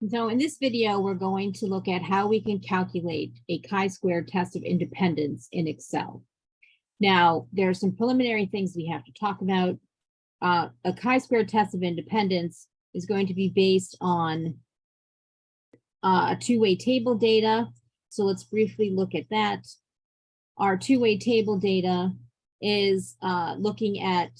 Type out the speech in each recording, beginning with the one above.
So in this video, we're going to look at how we can calculate a chi-square test of independence in Excel. Now, there are some preliminary things we have to talk about. A chi-square test of independence is going to be based on a two-way table data. So let's briefly look at that. Our two-way table data is looking at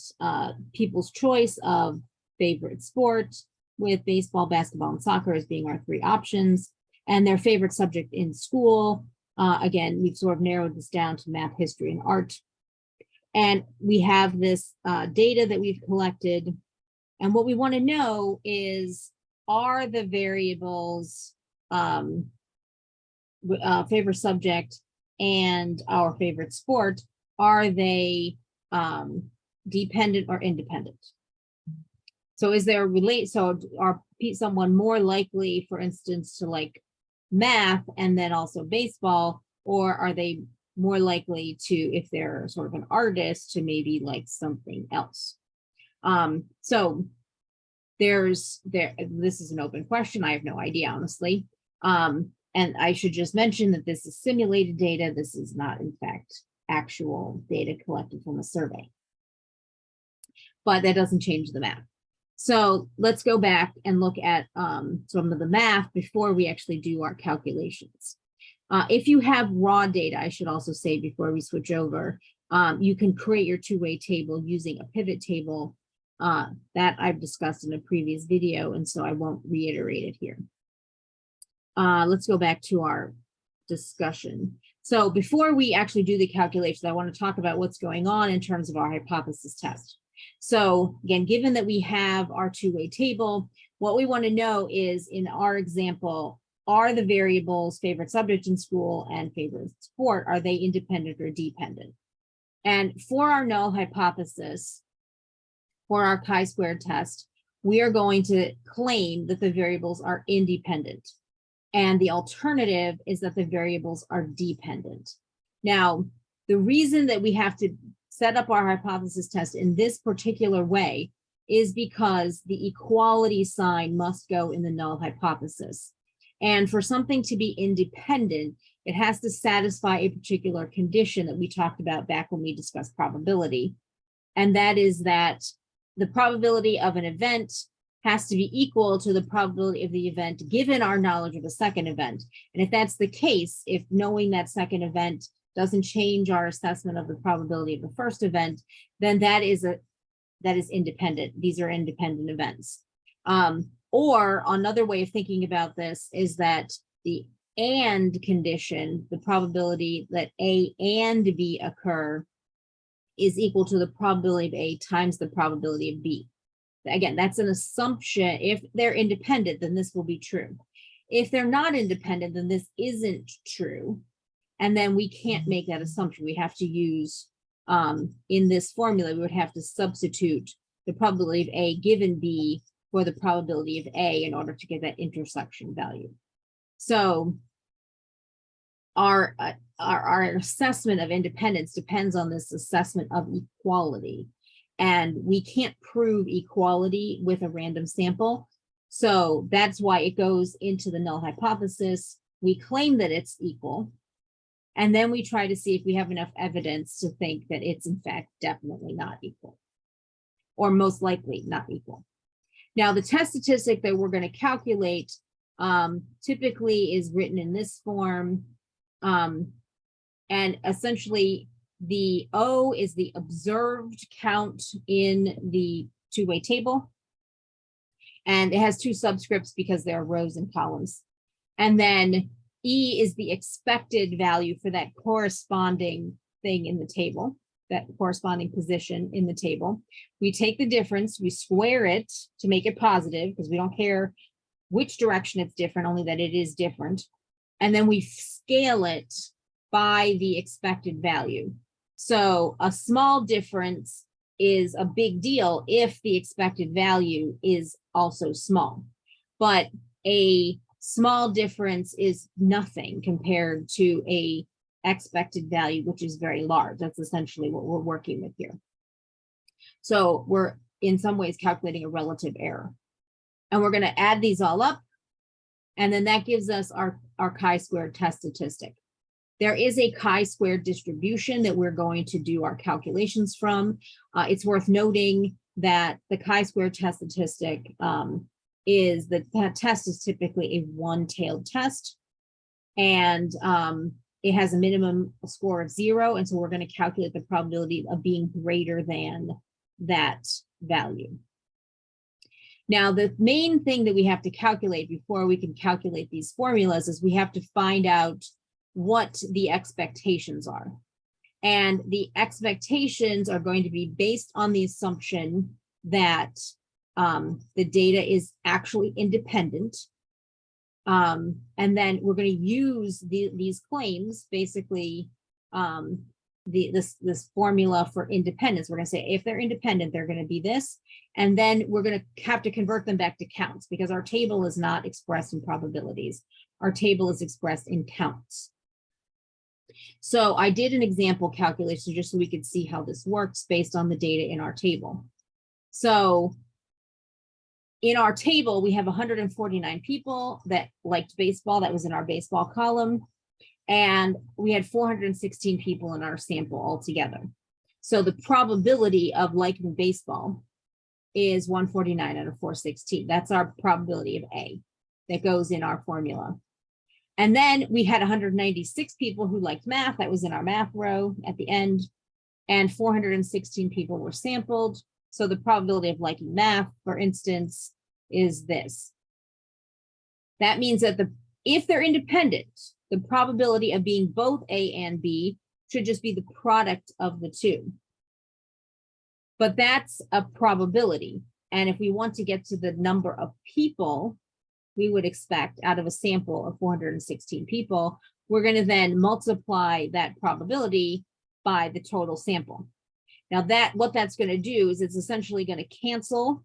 people's choice of favorite sport, with baseball, basketball, and soccer as being our three options, and their favorite subject in school. Again, we've sort of narrowed this down to math, history, and art. And we have this data that we've collected. And what we want to know is, are the variables favorite subject and our favorite sport, are they dependent or independent? So is there are someone more likely, for instance, to like math and then also baseball, or are they more likely to, if they're sort of an artist, to maybe like something else? So this is an open question. I have no idea, honestly. And I should just mention that this is simulated data. This is not, in fact, actual data collected from a survey. But that doesn't change the math. So let's go back and look at some of the math before we actually do our calculations. If you have raw data, I should also say before we switch over, you can create your two-way table using a pivot table that I've discussed in a previous video, and so I won't reiterate it here. Let's go back to our discussion. So before we actually do the calculations, I want to talk about what's going on in terms of our hypothesis test. So again, given that we have our two-way table, what we want to know is, in our example, are the variables favorite subject in school and favorite sport, are they independent or dependent? And for our null hypothesis, for our chi-square test, we are going to claim that the variables are independent. And the alternative is that the variables are dependent. Now, the reason that we have to set up our hypothesis test in this particular way is because the equality sign must go in the null hypothesis. And for something to be independent, it has to satisfy a particular condition that we talked about back when we discussed probability. And that is that the probability of an event has to be equal to the probability of the event given our knowledge of a second event. And if that's the case, if knowing that second event doesn't change our assessment of the probability of the first event, then that is independent. These are independent events. Or another way of thinking about this is that the and condition, the probability that A and B occur, is equal to the probability of A times the probability of B. Again, that's an assumption. If they're independent, then this will be true. If they're not independent, then this isn't true. And then we can't make that assumption. We have to use, in this formula, we would have to substitute the probability of A given B for the probability of A in order to get that intersection value. So our assessment of independence depends on this assessment of equality. And we can't prove equality with a random sample. So that's why it goes into the null hypothesis. We claim that it's equal. And then we try to see if we have enough evidence to think that it's in fact definitely not equal, or most likely not equal. Now, the test statistic that we're going to calculate typically is written in this form. And essentially, the O is the observed count in the two-way table. And it has two subscripts because there are rows and columns. And then E is the expected value for that corresponding thing in the table, that corresponding position in the table. We take the difference, we square it to make it positive because we don't care which direction it's different, only that it is different. And then we scale it by the expected value. So a small difference is a big deal if the expected value is also small. But a small difference is nothing compared to a expected value, which is very large. That's essentially what we're working with here. So we're in some ways calculating a relative error. And we're going to add these all up. And then that gives us our chi-square test statistic. There is a chi-square distribution that we're going to do our calculations from. It's worth noting that the chi-square test statistic is that test is typically a one-tailed test, and it has a minimum score of 0. And so we're going to calculate the probability of being greater than that value. Now, the main thing that we have to calculate before we can calculate these formulas is we have to find out what the expectations are. And the expectations are going to be based on the assumption that the data is actually independent. And then we're going to use these claims, basically, this formula for independence. We're going to say if they're independent, they're going to be this. And then we're going to have to convert them back to counts, because our table is not expressed in probabilities. Our table is expressed in counts. So I did an example calculation just so we could see how this works based on the data in our table. So in our table, we have 149 people that liked baseball. That was in our baseball column. And we had 416 people in our sample altogether. So the probability of liking baseball is 149 out of 416. That's our probability of A that goes in our formula. And then we had 196 people who liked math. That was in our math row at the end. And 416 people were sampled. So the probability of liking math, for instance, is this. That means that if they're independent, the probability of being both A and B should just be the product of the two. But that's a probability. And if we want to get to the number of people we would expect out of a sample of 416 people, we're going to then multiply that probability by the total sample. Now what that's going to do is it's essentially going to cancel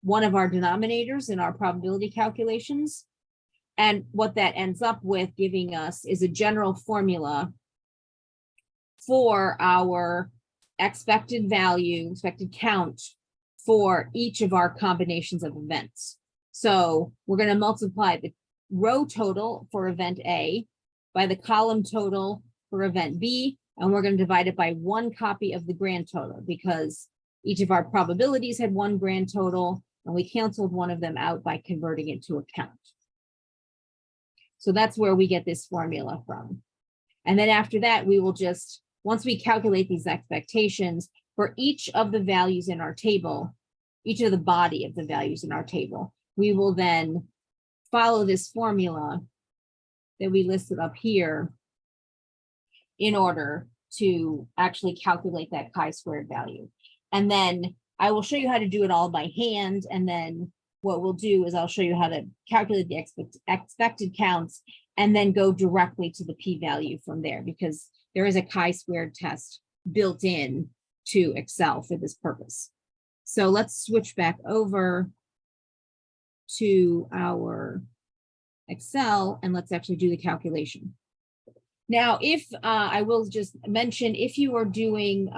one of our denominators in our probability calculations. And what that ends up with giving us is a general formula for our expected value, expected count for each of our combinations of events. So we're going to multiply the row total for event A by the column total for event B, and we're going to divide it by 1 copy of the grand total, because each of our probabilities had 1 grand total, and we canceled one of them out by converting it to a count. So that's where we get this formula from. And then after that, we will just, once we calculate these expectations for each of the values in our table, each of the body of the values in our table, we will then follow this formula that we listed up here in order to actually calculate that chi-squared value. And then I will show you how to do it all by hand. And then what we'll do is I'll show you how to calculate the expected counts and then go directly to the p-value from there, because there is a chi-squared test built in to Excel for this purpose. So let's switch back over to our Excel and let's actually do the calculation. Now, if I will just mention, if you are doing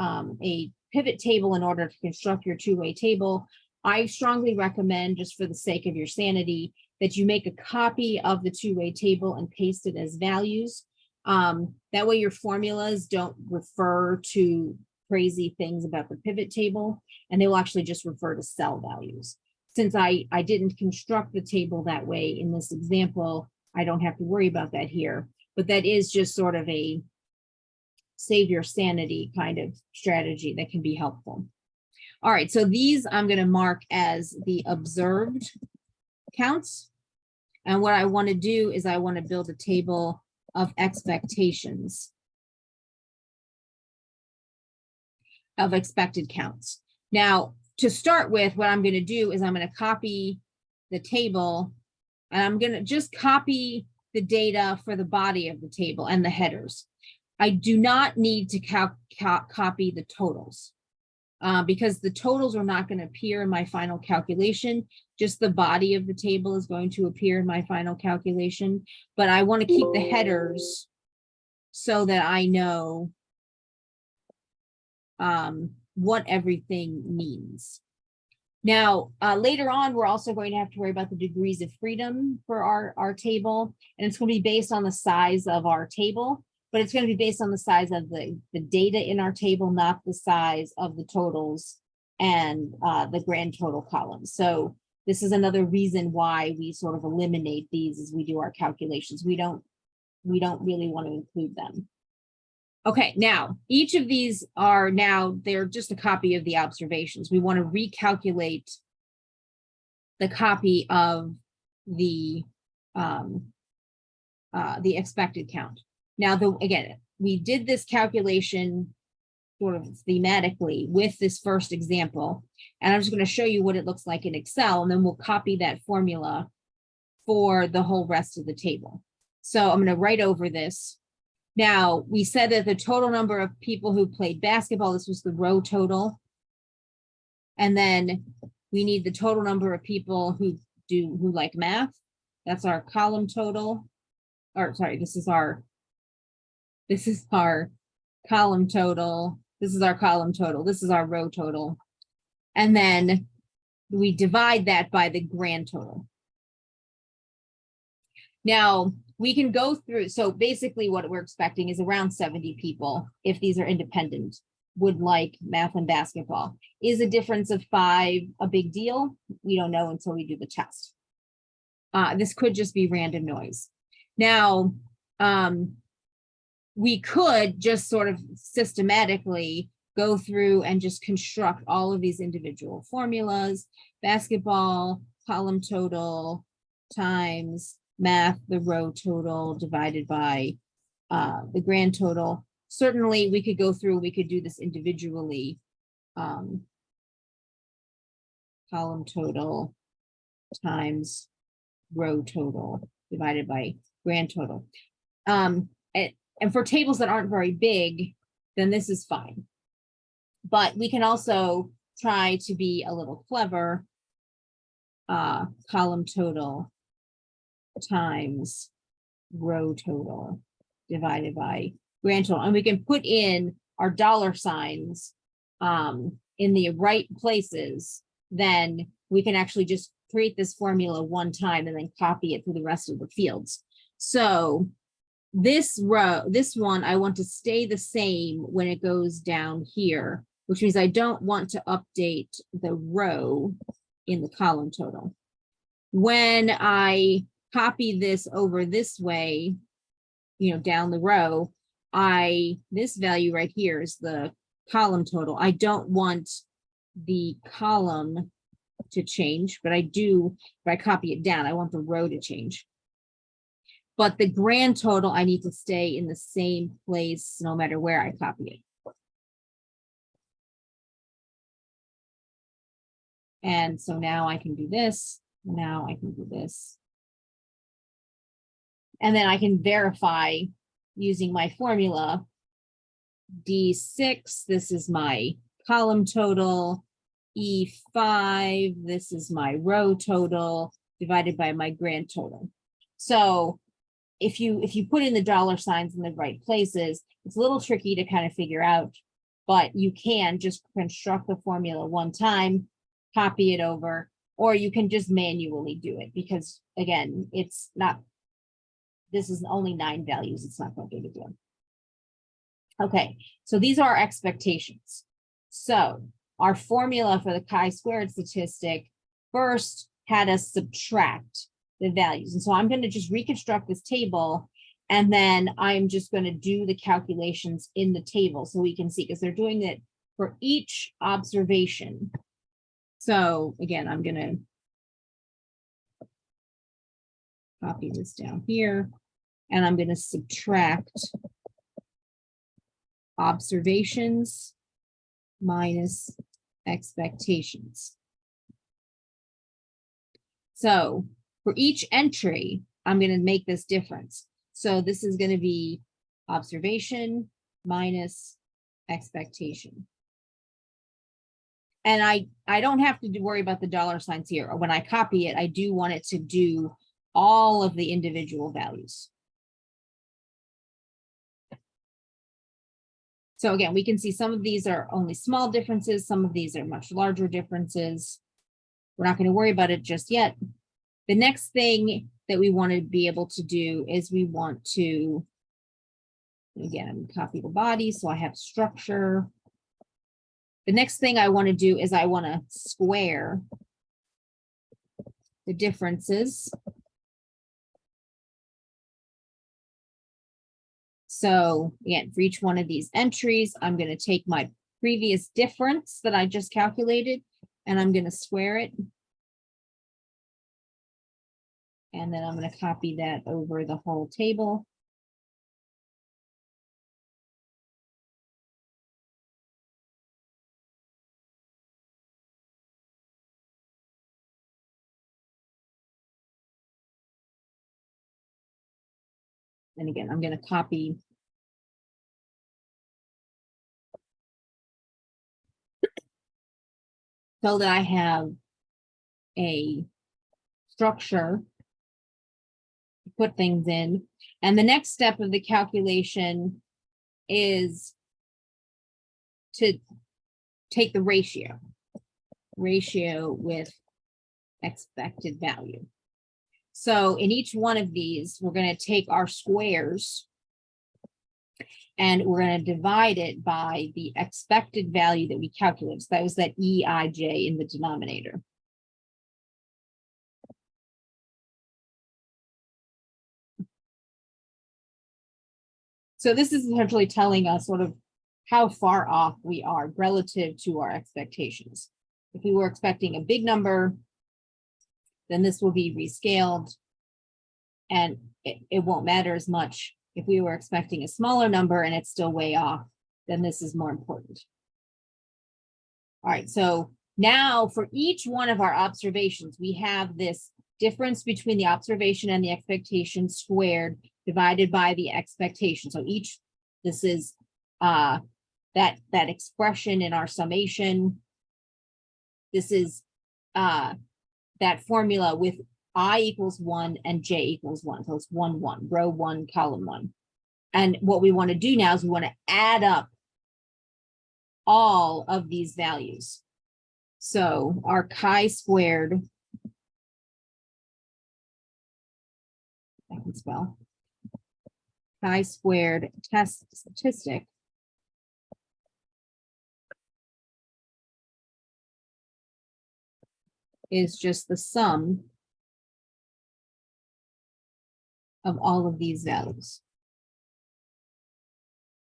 a pivot table in order to construct your two-way table, I strongly recommend, just for the sake of your sanity, that you make a copy of the two-way table and paste it as values. That way your formulas don't refer to crazy things about the pivot table, and they will actually just refer to cell values. Since I didn't construct the table that way in this example, I don't have to worry about that here. But that is just sort of a save your sanity kind of strategy that can be helpful. All right, so these I'm going to mark as the observed counts. And what I want to do is I want to build a table of expectations of expected counts. Now, to start with, what I'm going to do is I'm going to copy the table, and I'm going to just copy the data for the body of the table and the headers. I do not need to copy the totals because the totals are not going to appear in my final calculation. Just the body of the table is going to appear in my final calculation, but I want to keep the headers so that I know what everything means. Now, later on, we're also going to have to worry about the degrees of freedom for our table, and it's going to be based on the size of our table, but it's going to be based on the size of the data in our table, not the size of the totals and the grand total columns. So this is another reason why we sort of eliminate these as we do our calculations. We don't really want to include them. Okay, now each of these are they're just a copy of the observations. We want to recalculate the copy of the expected count. Now, again, we did this calculation sort of thematically with this first example, and I'm just going to show you what it looks like in Excel, and then we'll copy that formula for the whole rest of the table. So I'm going to write over this. Now, we said that the total number of people who played basketball, this was the row total. And then we need the total number of people who like math. That's our column total. Or sorry, this is our column total. This is our column total. This is our row total. And then we divide that by the grand total. Now, we can go through, so basically what we're expecting is around 70 people, if these are independent, would like math and basketball. Is a difference of 5 a big deal? We don't know until we do the test. This could just be random noise. Now, we could just sort of systematically go through and just construct all of these individual formulas. Basketball, column total, times math, the row total, divided by the grand total. Certainly, we could go through, we could do this individually. Column total times row total divided by grand total. And for tables that aren't very big, then this is fine. But we can also try to be a little clever. Column total times row total divided by grand total. And we can put in our dollar signs in the right places. Then we can actually just create this formula one time and then copy it through the rest of the fields. So this one, I want to stay the same when it goes down here, which means I don't want to update the row in the column total. When I copy this over this way, down the row, this value right here is the column total. I don't want the column to change, but I do, if I copy it down, I want the row to change. But the grand total, I need to stay in the same place no matter where I copy it. And so now I can do this. Now I can do this. And then I can verify using my formula. D6, this is my column total. E5, this is my row total divided by my grand total. So if you put in the dollar signs in the right places, it's a little tricky to kind of figure out, but you can just construct the formula one time, copy it over, or you can just manually do it because, again, this is only 9 values. It's not that big a deal. Okay, so these are our expectations. So our formula for the chi-squared statistic first had us subtract the values. And so I'm going to just reconstruct this table, and then I'm just going to do the calculations in the table so we can see, because they're doing it for each observation. So again, I'm going to copy this down here, and I'm going to subtract observations minus expectations. So for each entry, I'm going to make this difference. So this is going to be observation minus expectation. And I don't have to worry about the dollar signs here. When I copy it, I do want it to do all of the individual values. So again, we can see some of these are only small differences. Some of these are much larger differences. We're not going to worry about it just yet. The next thing that we want to be able to do is we want to, again, I'm going to copy the body, so I have structure. The next thing I want to do is I want to square the differences. So again, for each one of these entries, I'm going to take my previous difference that I just calculated, and I'm going to square it. And then I'm going to copy that over the whole table. And again, I'm going to copy so that I have a structure to put things in. And the next step of the calculation is to take the ratio with expected value. So in each one of these, we're going to take our squares and we're going to divide it by the expected value that we calculated. So that was that EIJ in the denominator. So this is essentially telling us sort of how far off we are relative to our expectations. If we were expecting a big number, then this will be rescaled and it won't matter as much. If we were expecting a smaller number and it's still way off, then this is more important. All right, so now for each one of our observations, we have this difference between the observation and the expectation squared divided by the expectation. So this is that expression in our summation. This is that formula with I equals 1 and j equals 1. So it's 1, 1, row 1, column 1. And what we want to do now is we want to add up all of these values. So our chi-squared, I can spell, chi-squared test statistic is just the sum of all of these values.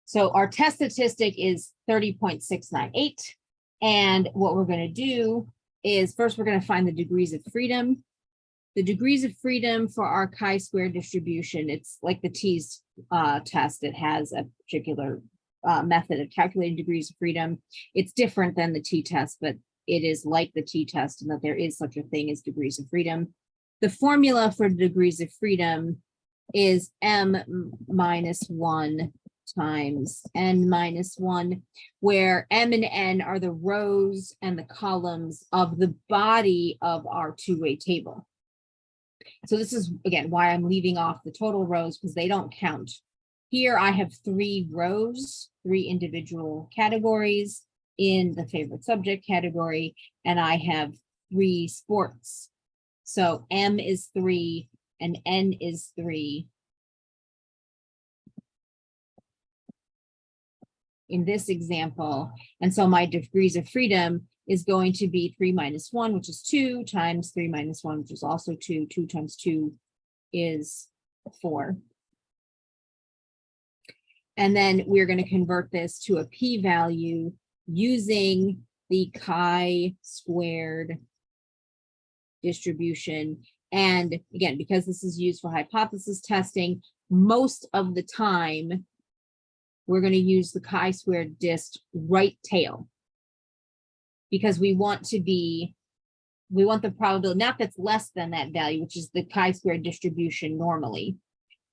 So our test statistic is 30.698. And what we're going to do is first we're going to find the degrees of freedom. The degrees of freedom for our chi-square distribution, it's like the t's test. It has a particular method of calculating degrees of freedom. It's different than the t-test, but it is like the t-test in that there is such a thing as degrees of freedom. The formula for degrees of freedom is m minus 1 times n minus 1, where m and n are the rows and the columns of the body of our two-way table. So this is, again, why I'm leaving off the total rows, because they don't count. Here I have 3 rows, 3 individual categories in the favorite subject category, and I have 3 sports. So m is 3 and n is 3. In this example, and so my degrees of freedom is going to be 3 minus 1, which is 2, times 3 minus 1, which is also 2. 2 times 2 is 4. And then we're going to convert this to a p-value using the chi-squared distribution. And again, because this is used for hypothesis testing, most of the time, we're going to use the chi-squared dist right tail, because we want the probability, not that's less than that value, which is the chi-squared distribution normally,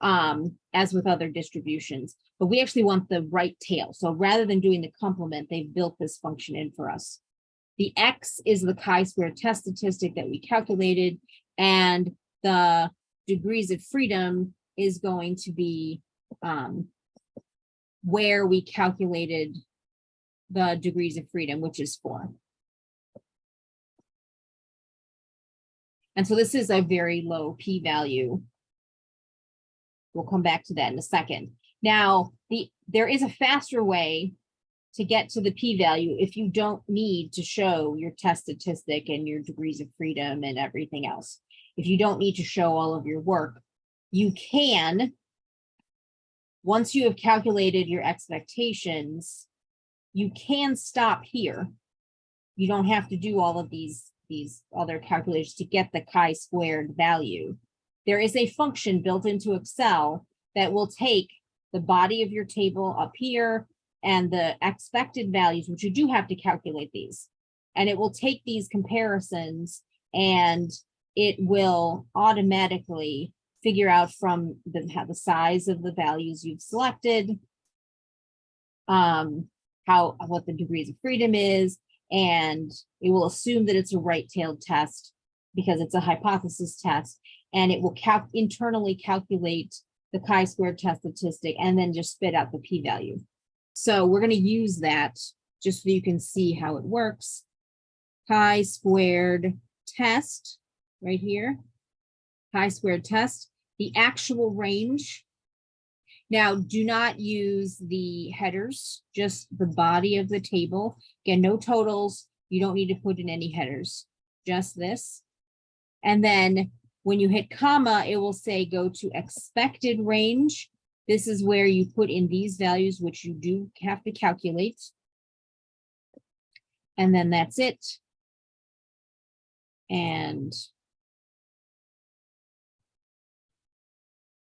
as with other distributions, but we actually want the right tail. So rather than doing the complement, they've built this function in for us. The x is the chi-squared test statistic that we calculated, and the degrees of freedom is going to be where we calculated the degrees of freedom, which is 4. And so this is a very low p-value. We'll come back to that in a second. Now, there is a faster way to get to the p-value if you don't need to show your test statistic and your degrees of freedom and everything else. If you don't need to show all of your work, you can, once you have calculated your expectations, you can stop here. You don't have to do all of these other calculations to get the chi-squared value. There is a function built into Excel that will take the body of your table up here and the expected values, which you do have to calculate these. And it will take these comparisons and it will automatically figure out from the size of the values you've selected, what the degrees of freedom is, and it will assume that it's a right-tailed test because it's a hypothesis test, and it will internally calculate the chi-squared test statistic and then just spit out the p-value. So we're going to use that just so you can see how it works. Chi-squared test right here. Chi-squared test, the actual range. Now, do not use the headers, just the body of the table. Again, no totals. You don't need to put in any headers, just this. And then when you hit comma, it will say go to expected range. This is where you put in these values, which you do have to calculate. And then that's it. And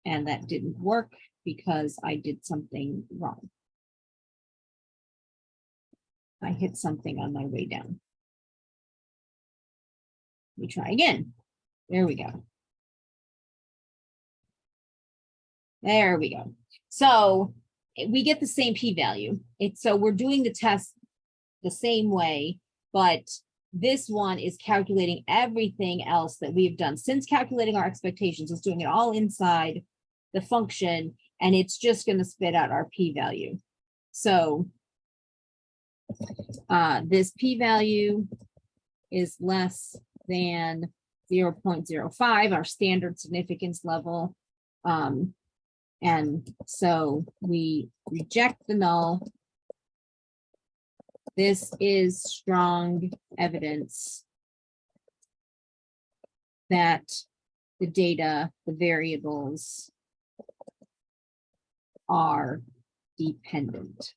that didn't work because I did something wrong. I hit something on my way down. Let me try again. There we go. There we go. So we get the same p-value. So we're doing the test the same way, but this one is calculating everything else that we've done. Since calculating our expectations, it's doing it all inside the function, and it's just going to spit out our p-value. So this p-value is less than 0.05, our standard significance level. And so we reject the null. This is strong evidence that the data, the variables, are dependent.